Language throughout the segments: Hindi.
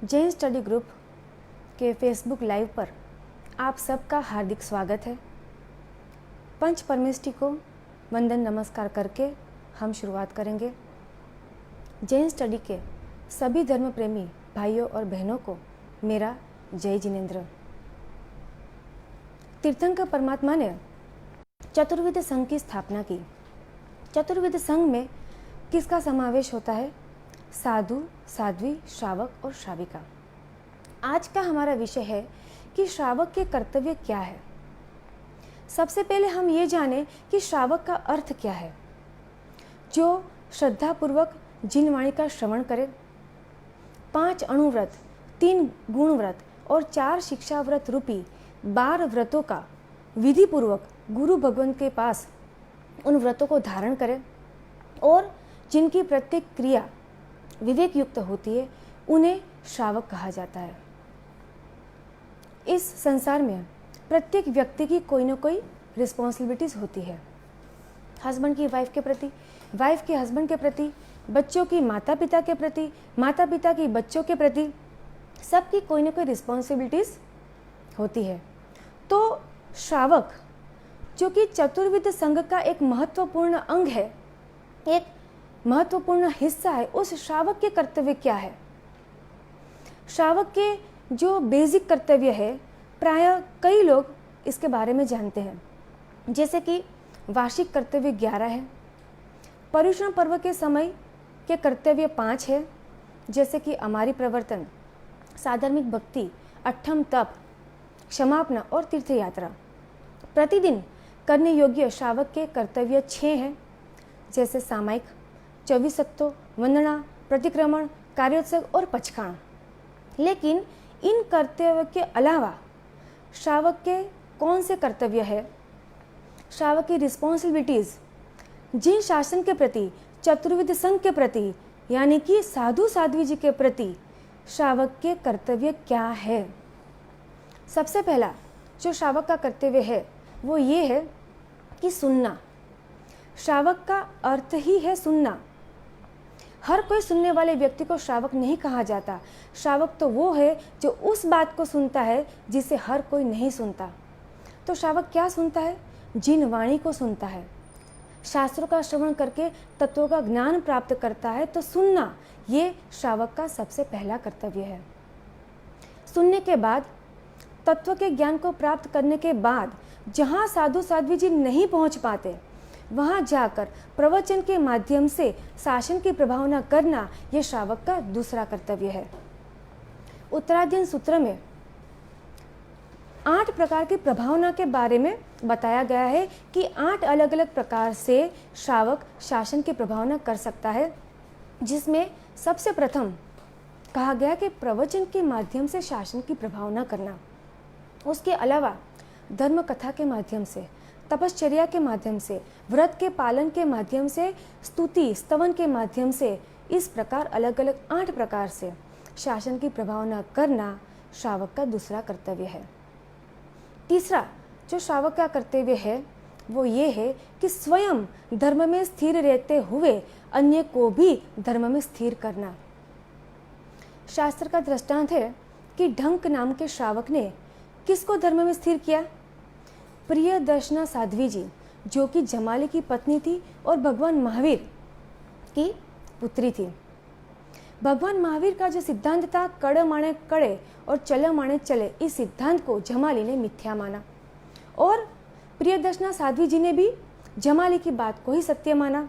जैन स्टडी ग्रुप के फेसबुक लाइव पर आप सबका हार्दिक स्वागत है। पंच परमेष्टि को वंदन नमस्कार करके हम शुरुआत करेंगे। जैन स्टडी के सभी धर्म प्रेमी भाइयों और बहनों को मेरा जय जिनेन्द्र। तीर्थंकर परमात्मा ने चतुर्विध संघ की स्थापना की। चतुर्विध संघ में किसका समावेश होता है? साधु, साध्वी, श्रावक और श्राविका। आज का हमारा विषय है कि श्रावक के कर्तव्य क्या है। सबसे पहले हम ये जानें कि श्रावक का अर्थ क्या है। जो श्रद्धापूर्वक जिन वाणी का श्रवण करे, 5 अणुव्रत, 3 गुणव्रत और 4 शिक्षा व्रत रूपी 12 व्रतों का विधि पूर्वक गुरु भगवंत के पास उन व्रतों को धारण करे और जिनकी प्रत्येक क्रिया विवेक युक्त होती है, उन्हें श्रावक कहा जाता है। इस संसार में प्रत्येक व्यक्ति की कोई ना कोई रिस्पॉन्सिबिलिटीज होती है। हस्बैंड की वाइफ के प्रति, वाइफ के हस्बैंड के प्रति, बच्चों की माता पिता के प्रति, माता पिता की बच्चों के प्रति, सबकी कोई ना कोई रिस्पॉन्सिबिलिटीज होती है। तो श्रावक जो कि चतुर्विध संघ का एक महत्वपूर्ण अंग है, एक महत्वपूर्ण हिस्सा है, उस श्रावक के कर्तव्य क्या है? श्रावक के जो बेसिक कर्तव्य है, प्रायः कई लोग इसके बारे में जानते हैं। जैसे कि वार्षिक कर्तव्य 11 है, पर्युषण पर्व के समय के कर्तव्य 5 है, जैसे कि अमारी प्रवर्तन, साधर्मिक भक्ति, अट्ठम तप, क्षमापना और तीर्थ यात्रा। प्रतिदिन करने योग्य श्रावक के कर्तव्य 6 हैं, जैसे सामायिक, 24 सप्तो, वंदना, प्रतिक्रमण, कार्योत्सव और पचखाण। लेकिन इन कर्तव्य के अलावा श्रावक के कौन से कर्तव्य है? श्रावक की रिस्पॉन्सिबिलिटीज जिन शासन के प्रति, चतुर्विध संघ के प्रति, यानी कि साधु साध्वी जी के प्रति श्रावक के कर्तव्य क्या है? सबसे पहला जो श्रावक का कर्तव्य है वो ये है कि सुनना। श्रावक का अर्थ ही है सुनना। हर कोई सुनने वाले व्यक्ति को श्रावक नहीं कहा जाता। श्रावक तो वो है जो उस बात को सुनता है जिसे हर कोई नहीं सुनता। तो श्रावक क्या सुनता है? जिन वाणी को सुनता है। शास्त्रों का श्रवण करके तत्वों का ज्ञान प्राप्त करता है। तो सुनना ये श्रावक का सबसे पहला कर्तव्य है। सुनने के बाद, तत्व के ज्ञान को प्राप्त करने के बाद जहाँ साधु साध्वी जी नहीं पहुँच पाते, वहाँ जाकर प्रवचन के माध्यम से शासन की प्रभावना करना यह श्रावक का दूसरा कर्तव्य है। उत्तराध्ययन सूत्र में 8 प्रकार की प्रभावना के बारे में बताया गया है कि 8 अलग अलग प्रकार से श्रावक शासन की प्रभावना कर सकता है, जिसमें सबसे प्रथम कहा गया कि प्रवचन के माध्यम से शासन की प्रभावना करना। उसके अलावा धर्म कथा के माध्यम से, तपश्चर्या के माध्यम से, व्रत के पालन के माध्यम से, स्तुति स्तवन के माध्यम से, इस प्रकार अलग अलग 8 प्रकार से शासन की प्रभावना करना श्रावक का दूसरा कर्तव्य है। तीसरा जो श्रावक का कर्तव्य है वो ये है कि स्वयं धर्म में स्थिर रहते हुए अन्य को भी धर्म में स्थिर करना। शास्त्र का दृष्टांत है कि ढंक नाम के श्रावक ने किसको धर्म में स्थिर किया? प्रियदर्शना साध्वी जी, जो कि जमाली की पत्नी थी और भगवान महावीर की पुत्री थी। भगवान महावीर का जो सिद्धांत था, कड़ माने कड़े और चल माने चले, इस सिद्धांत को जमाली ने मिथ्या माना और प्रियदर्शना साध्वी जी ने भी जमाली की बात को ही सत्य माना।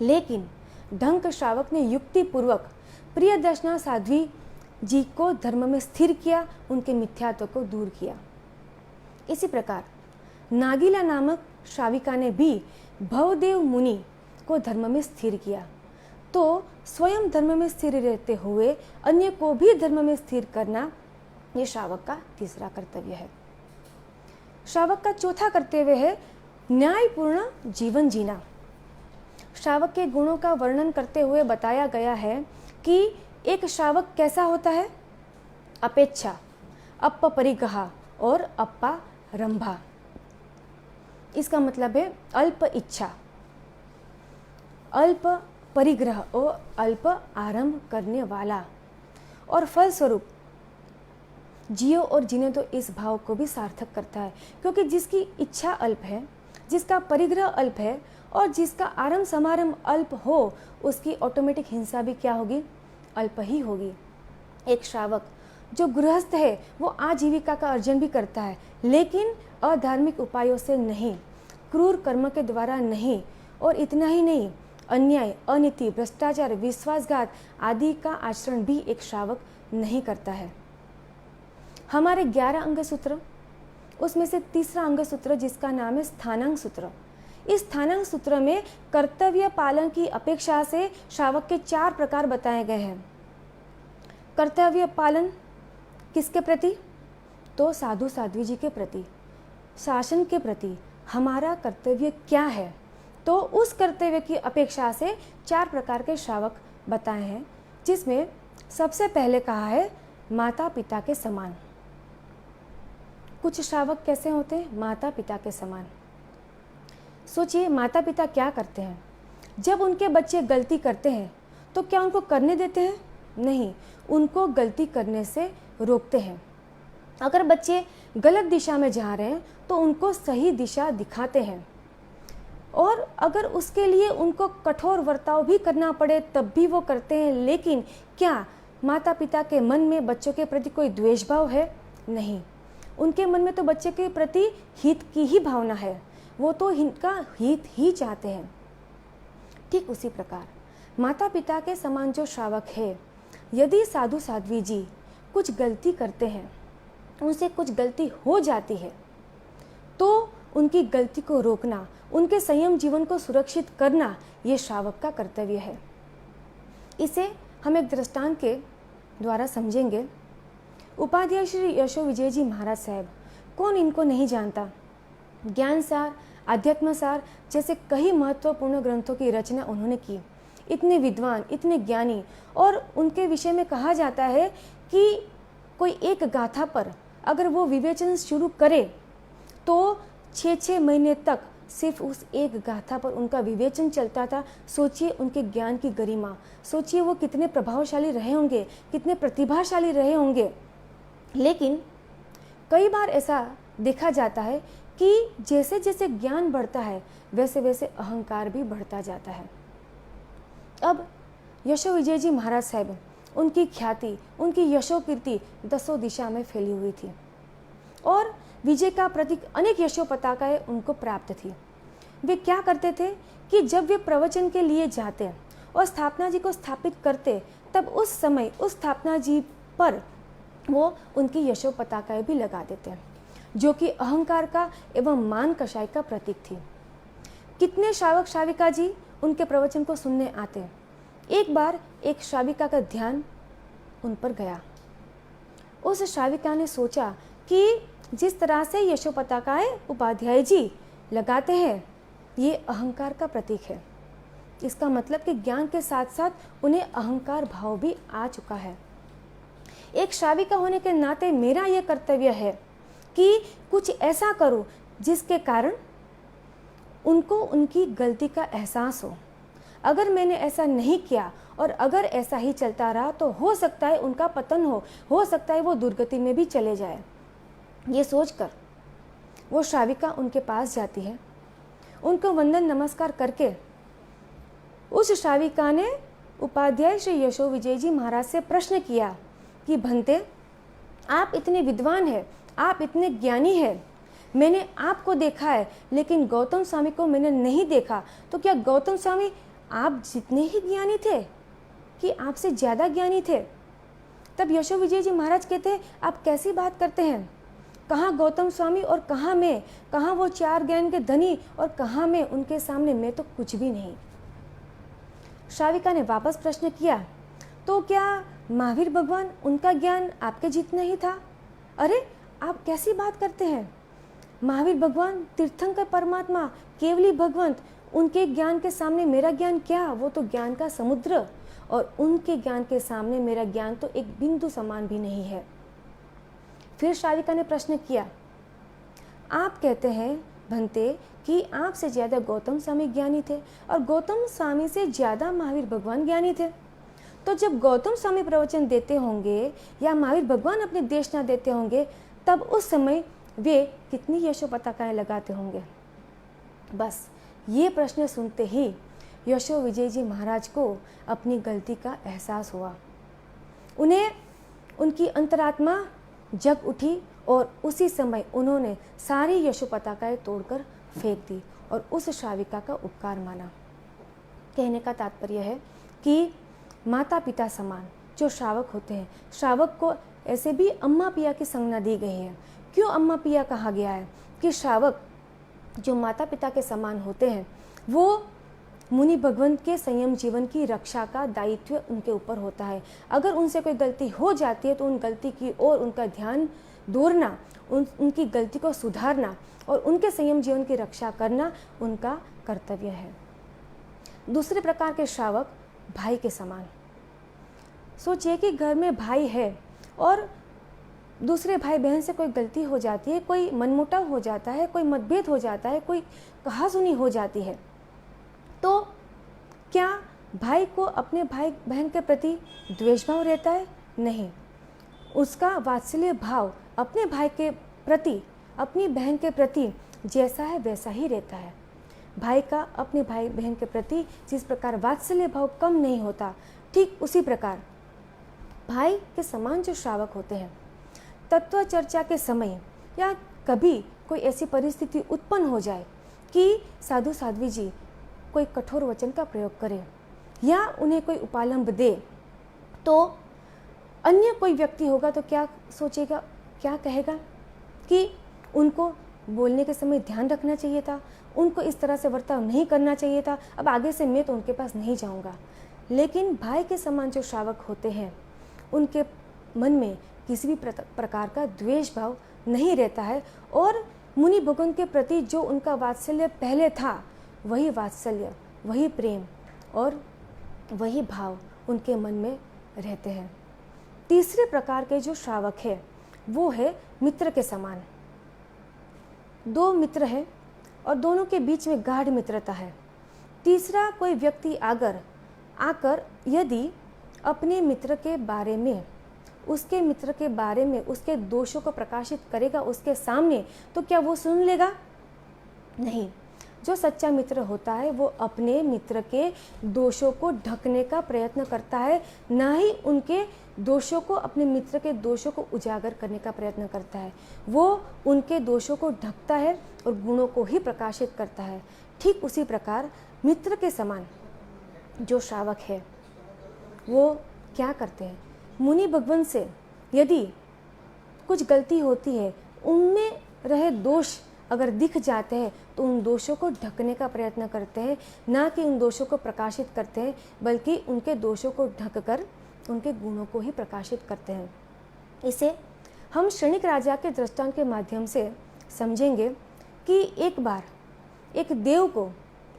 लेकिन ढंक श्रावक ने युक्ति पूर्वक प्रियदर्शना साध्वी जी को धर्म में स्थिर किया, उनके मिथ्यात्व को दूर किया। इसी प्रकार नागिला नामक श्राविका ने भी भवदेव मुनि को धर्म में स्थिर किया। तो स्वयं धर्म में स्थिर रहते हुए अन्य को भी धर्म में स्थिर करना ये श्रावक का तीसरा कर्तव्य है। श्रावक का चौथा कर्तव्य है न्यायपूर्ण जीवन जीना। श्रावक के गुणों का वर्णन करते हुए बताया गया है कि एक श्रावक कैसा होता है? अपेक्षा, अपरिग्रह और अपारंभा। इसका मतलब है अल्प इच्छा, अल्प परिग्रह और अल्प आरंभ करने वाला। और फलस्वरूप जियो और जीने दो इस भाव को भी सार्थक करता है, क्योंकि जिसकी इच्छा अल्प है, जिसका परिग्रह अल्प है और जिसका आरंभ समारंभ अल्प हो, उसकी ऑटोमेटिक हिंसा भी क्या होगी? अल्प ही होगी। एक श्रावक जो गृहस्थ है वो आजीविका का अर्जन भी करता है, लेकिन अधार्मिक उपायों से नहीं, क्रूर कर्म के द्वारा नहीं, और इतना ही नहीं, अन्याय, अनीति, भ्रष्टाचार, विश्वासघात आदि का आचरण भी एक श्रावक नहीं करता है। हमारे 11 अंग सूत्र, उसमें से तीसरा अंग सूत्र जिसका नाम है स्थानांग सूत्र। इस स्थानांग सूत्र में कर्तव्य पालन की अपेक्षा से श्रावक के 4 प्रकार बताए गए हैं। कर्तव्य पालन किसके प्रति? तो साधु साध्वी जी के प्रति, शासन के प्रति हमारा कर्तव्य क्या है, तो उस कर्तव्य की अपेक्षा से 4 प्रकार के श्रावक बताए हैं, जिसमें सबसे पहले कहा है माता पिता के समान। कुछ श्रावक कैसे होते हैं? माता पिता के समान। सोचिए, माता पिता क्या करते हैं? जब उनके बच्चे गलती करते हैं तो क्या उनको करने देते हैं? नहीं, उनको गलती करने से रोकते हैं। अगर बच्चे गलत दिशा में जा रहे हैं तो उनको सही दिशा दिखाते हैं, और अगर उसके लिए उनको कठोर बर्ताव भी करना पड़े तब भी वो करते हैं। लेकिन क्या माता पिता के मन में बच्चों के प्रति कोई द्वेष भाव है? नहीं, उनके मन में तो बच्चे के प्रति हित की ही भावना है, वो तो इनका हित ही चाहते हैं। ठीक उसी प्रकार माता पिता के समान जो श्रावक है, यदि साधु साध्वी जी कुछ गलती करते हैं, उनसे कुछ गलती हो जाती है, तो उनकी गलती को रोकना, उनके संयम जीवन को सुरक्षित करना, ये श्रावक का कर्तव्य है। इसे हम एक दृष्टांत के द्वारा समझेंगे। उपाध्याय श्री यशो विजय जी महाराज साहब, कौन इनको नहीं जानता? ज्ञान सार, अध्यात्म सार जैसे कई महत्वपूर्ण ग्रंथों की रचना उन्होंने की। इतने विद्वान, इतने ज्ञानी, और उनके विषय में कहा जाता है कि कोई एक गाथा पर अगर वो विवेचन शुरू करे तो 6-6 महीने तक सिर्फ उस एक गाथा पर उनका विवेचन चलता था। सोचिए उनके ज्ञान की गरिमा, सोचिए वो कितने प्रभावशाली रहे होंगे, कितने प्रतिभाशाली रहे होंगे। लेकिन कई बार ऐसा देखा जाता है कि जैसे जैसे ज्ञान बढ़ता है वैसे वैसे अहंकार भी बढ़ता जाता है। अब यशो विजय जी महाराज साहब, उनकी ख्याति, उनकी यशो कीर्ति 10 दिशा में फैली हुई थी, और विजय का प्रतीक अनेक यशो पताकाएं उनको प्राप्त थी। वे क्या करते थे कि जब वे प्रवचन के लिए जाते और स्थापना जी को स्थापित करते, तब उस समय उस स्थापना जी पर वो उनकी यशो पताकाएं भी लगा देते, जो कि अहंकार का एवं मान कषाय का प्रतीक थी। कितने श्रावक श्राविका जी उनके प्रवचन को सुनने आते। एक बार एक श्राविका का ध्यान उन पर गया। उस श्राविका ने सोचा कि जिस तरह से यशो पताकाएं उपाध्याय जी लगाते हैं, ये अहंकार का प्रतीक है। इसका मतलब कि ज्ञान के साथ साथ उन्हें अहंकार भाव भी आ चुका है। एक श्राविका होने के नाते मेरा यह कर्तव्य है कि कुछ ऐसा करूं जिसके कारण उनको उनकी गलती का एहसास हो। अगर मैंने ऐसा नहीं किया और अगर ऐसा ही चलता रहा तो हो सकता है उनका पतन हो सकता है वो दुर्गति में भी चले जाए। ये सोचकर वो श्राविका उनके पास जाती है। उनको वंदन नमस्कार करके उस श्राविका ने उपाध्याय श्री यशो विजय जी महाराज से प्रश्न किया कि भंते, आप इतने विद्वान हैं, आप इतने ज्ञानी हैं, मैंने आपको देखा है लेकिन गौतम स्वामी को मैंने नहीं देखा, तो क्या गौतम स्वामी आप जितने ही ज्ञानी थे कि आपसे ज़्यादा ज्ञानी थे? तब यशो विजय जी महाराज कहते, आप कैसी बात करते हैं? कहाँ गौतम स्वामी और कहाँ मैं, कहाँ वो 4 ज्ञान के धनी और कहाँ मैं, उनके सामने मैं तो कुछ भी नहीं। श्राविका ने वापस प्रश्न किया, तो क्या महावीर भगवान, उनका ज्ञान आपके जितना ही था? अरे आप कैसी बात करते हैं? महावीर भगवान तीर्थंकर परमात्मा, केवली भगवंत, उनके ज्ञान के सामने मेरा ज्ञान क्या? वो तो ज्ञान का समुद्र, और उनके ज्ञान के सामने मेरा ज्ञान तो एक बिंदु समान भी नहीं है। फिर श्राविका ने प्रश्न किया, आप कहते हैं भंते कि आपसे ज़्यादा गौतम स्वामी ज्ञानी थे और गौतम स्वामी से ज़्यादा महावीर भगवान ज्ञानी थे, तो जब गौतम स्वामी प्रवचन देते होंगे या महावीर भगवान अपने देशना देते होंगे, तब उस समय वे कितनी यशो पताकाएं लगाते होंगे। बस ये प्रश्न सुनते ही यशो विजय जी महाराज को अपनी गलती का एहसास हुआ। उन्हें उनकी अंतरात्मा जग उठी और उसी समय उन्होंने सारी यशो पताकाएं तोड़कर फेंक दी और उस श्राविका का उपकार माना। कहने का तात्पर्य है कि माता पिता समान जो श्रावक होते हैं, श्रावक को ऐसे भी अम्मा पिया की संज्ञा दी गई है। क्यों अम्मा पिया कहा गया है? कि श्रावक जो माता पिता के समान होते हैं, वो मुनि भगवंत के संयम जीवन की रक्षा का दायित्व उनके ऊपर होता है। अगर उनसे कोई गलती हो जाती है तो उन गलती की ओर उनका ध्यान दोहरना, उनकी गलती को सुधारना और उनके संयम जीवन की रक्षा करना उनका कर्तव्य है। दूसरे प्रकार के श्रावक भाई के समान। सोचिए कि घर में भाई है और दूसरे भाई बहन से कोई गलती हो जाती है, कोई मनमुटाव हो जाता है, कोई मतभेद हो जाता है, कोई कहासुनी हो जाती है, तो क्या भाई को अपने भाई बहन के प्रति द्वेष भाव रहता है? नहीं, उसका वात्सल्य भाव अपने भाई के प्रति, अपनी बहन के प्रति जैसा है वैसा ही रहता है। भाई का अपने भाई बहन के प्रति जिस प्रकार वात्सल्य भाव कम नहीं होता, ठीक उसी प्रकार भाई के समान जो श्रावक होते हैं, तत्व चर्चा के समय या कभी कोई ऐसी परिस्थिति उत्पन्न हो जाए कि साधु साध्वी जी कोई कठोर वचन का प्रयोग करे या उन्हें कोई उपालंब दे, तो अन्य कोई व्यक्ति होगा तो क्या सोचेगा, क्या कहेगा कि उनको बोलने के समय ध्यान रखना चाहिए था, उनको इस तरह से बर्ताव नहीं करना चाहिए था, अब आगे से मैं तो उनके पास नहीं जाऊंगा। लेकिन भाई के समान जो श्रावक होते हैं, उनके मन में किसी भी प्रकार का द्वेष भाव नहीं रहता है और मुनि भगवान के प्रति जो उनका वात्सल्य पहले था, वही वात्सल्य, वही प्रेम और वही भाव उनके मन में रहते हैं। तीसरे प्रकार के जो श्रावक है वो है मित्र के समान। दो मित्र हैं और दोनों के बीच में गाढ़ मित्रता है। तीसरा कोई व्यक्ति आकर यदि अपने मित्र के बारे में, उसके मित्र के बारे में उसके दोषों को प्रकाशित करेगा उसके सामने, तो क्या वो सुन लेगा? नहीं। जो सच्चा मित्र होता है वो अपने मित्र के दोषों को ढकने का प्रयत्न करता है, ना ही उनके दोषों को, अपने मित्र के दोषों को उजागर करने का प्रयत्न करता है। वो उनके दोषों को ढकता है और गुणों को ही प्रकाशित करता है। ठीक उसी प्रकार मित्र के समान जो श्रावक है वो क्या करते हैं? मुनि भगवान से यदि कुछ गलती होती है, उनमें रहे दोष अगर दिख जाते हैं तो उन दोषों को ढकने का प्रयत्न करते हैं, ना कि उन दोषों को प्रकाशित करते हैं, बल्कि उनके दोषों को ढककर उनके गुणों को ही प्रकाशित करते हैं। इसे हम क्षणिक राजा के दृष्टांत के माध्यम से समझेंगे कि एक बार एक देव को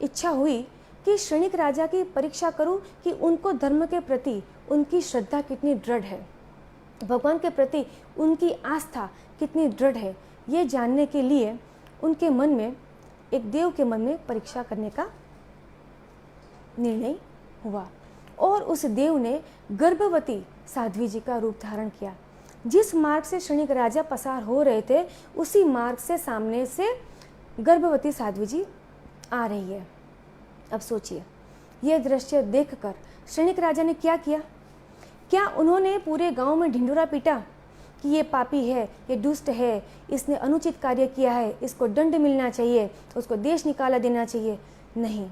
इच्छा हुई कि क्षणिक राजा की परीक्षा करूं कि उनको धर्म के प्रति उनकी श्रद्धा कितनी दृढ़ है, भगवान के प्रति उनकी आस्था कितनी दृढ़ है। ये जानने के लिए उनके मन में, एक देव के मन में परीक्षा करने का निर्णय हुआ और उस देव ने गर्भवती साध्वी जी का रूप धारण किया। जिस मार्ग से क्षणिक राजा पसार हो रहे थे, उसी मार्ग से सामने से गर्भवती साध्वी जी आ रही है। अब सोचिए, यह दृश्य देखकर क्षणिक राजा ने क्या किया? क्या उन्होंने पूरे गांव में ढिंढोरा पीटा कि ये पापी है, ये दुष्ट है, इसने अनुचित कार्य किया है, इसको दंड मिलना चाहिए, उसको देश निकाला देना चाहिए? नहीं।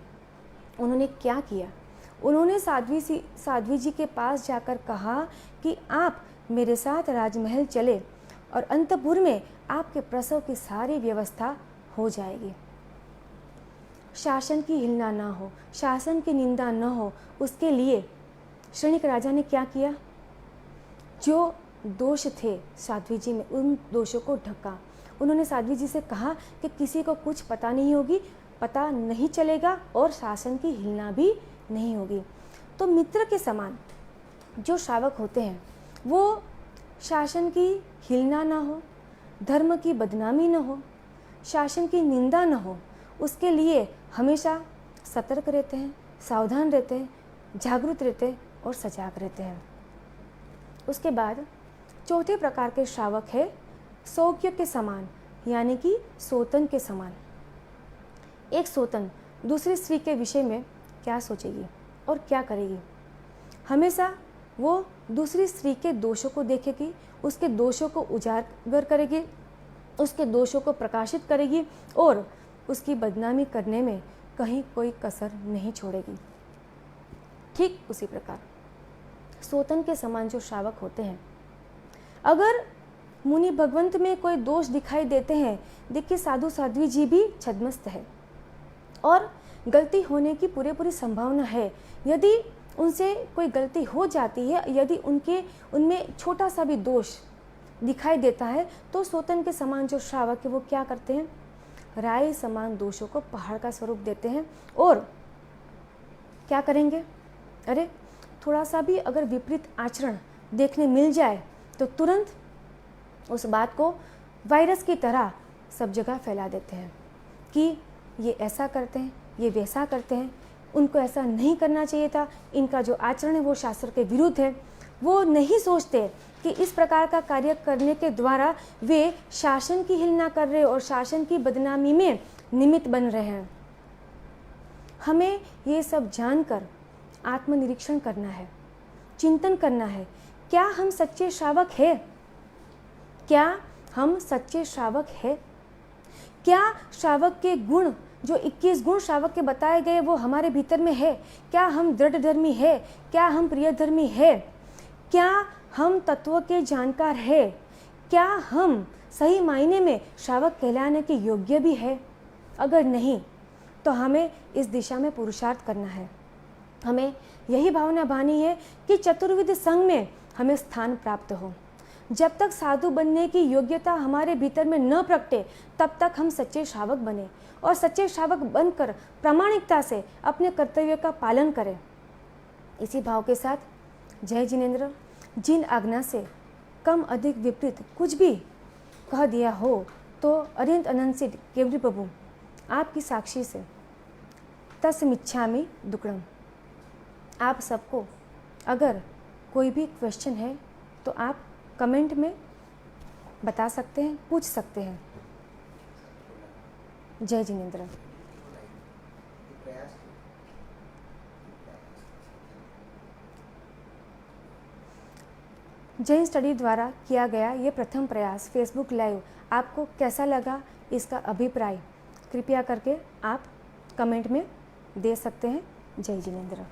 उन्होंने क्या किया? उन्होंने साध्वी जी के पास जाकर कहा कि आप मेरे साथ राजमहल चले और अंतपुर में आपके प्रसव की सारी व्यवस्था हो जाएगी। शासन की हिलना ना हो, शासन की निंदा न हो, उसके लिए क्षणिक राजा ने क्या किया? जो दोष थे साध्वी जी में, उन दोषों को ढका। उन्होंने साध्वी जी से कहा कि किसी को कुछ पता नहीं होगी, पता नहीं चलेगा और शासन की हिलना भी नहीं होगी। तो मित्र के समान जो श्रावक होते हैं वो शासन की हिलना ना हो, धर्म की बदनामी न हो, शासन की निंदा न हो, उसके लिए हमेशा सतर्क रहते हैं, सावधान रहते हैं, जागरूक रहते हैं और सजाग रहते हैं। उसके बाद चौथे प्रकार के श्रावक है सौज्ञ के समान, यानी कि सोतन के समान। एक सोतन दूसरी स्त्री के विषय में क्या सोचेगी और क्या करेगी? हमेशा वो दूसरी स्त्री के दोषों को देखेगी, उसके दोषों को उजागर करेगी, उसके दोषों को प्रकाशित करेगी और उसकी बदनामी करने में कहीं कोई कसर नहीं छोड़ेगी। ठीक उसी प्रकार सोतन के समान जो श्रावक होते हैं, अगर मुनि भगवंत में कोई दोष दिखाई देते हैं, देखिए साधु साध्वी जी भी छद्मस्त है और गलती होने की पूरी संभावना है। यदि उनसे कोई गलती हो जाती है, यदि उनमें छोटा सा भी दोष दिखाई देता है, तो सोतन के समान जो श्रावक है वो क्या करते हैं? राय समान दोषों को पहाड़ का स्वरूप देते हैं और क्या करेंगे? अरे थोड़ा सा भी अगर विपरीत आचरण देखने मिल जाए तो तुरंत उस बात को वायरस की तरह सब जगह फैला देते हैं कि ये ऐसा करते हैं, ये वैसा करते हैं, उनको ऐसा नहीं करना चाहिए था, इनका जो आचरण है वो शास्त्र के विरुद्ध है। वो नहीं सोचते कि इस प्रकार का कार्य करने के द्वारा वे शासन की हिलना कर रहे और शासन की बदनामी में निमित्त बन रहे हैं। हमें ये सब जानकर आत्मनिरीक्षण करना है, चिंतन करना है। क्या हम सच्चे श्रावक हैं? क्या हम सच्चे श्रावक हैं? क्या श्रावक के गुण, जो 21 गुण श्रावक के बताए गए, वो हमारे भीतर में है? क्या हम दृढ़धर्मी है? क्या हम प्रियधर्मी है? क्या हम तत्व के जानकार है? क्या हम सही मायने में श्रावक कहलाने के योग्य भी है? अगर नहीं तो हमें इस दिशा में पुरुषार्थ करना है। हमें यही भावना बानी है कि चतुर्विध संघ में हमें स्थान प्राप्त हो। जब तक साधु बनने की योग्यता हमारे भीतर में न प्रकटे, तब तक हम सच्चे श्रावक बने और सच्चे श्रावक बनकर प्रामाणिकता से अपने कर्तव्य का पालन करें। इसी भाव के साथ जय जिनेन्द्र, जिन आज्ञा से कम अधिक विपरीत कुछ भी कह दिया हो तो अरिहंत अनंत सिद्ध केवरी प्रभु आपकी साक्षी से तस्मिच्छामि दुक्कडम। आप सबको अगर कोई भी क्वेश्चन है तो आप कमेंट में बता सकते हैं, पूछ सकते हैं। जय जिनेन्द्र। जैन स्टडी द्वारा किया गया ये प्रथम प्रयास फेसबुक लाइव आपको कैसा लगा, इसका अभिप्राय कृपया करके आप कमेंट में दे सकते हैं। जय जिनेन्द्र।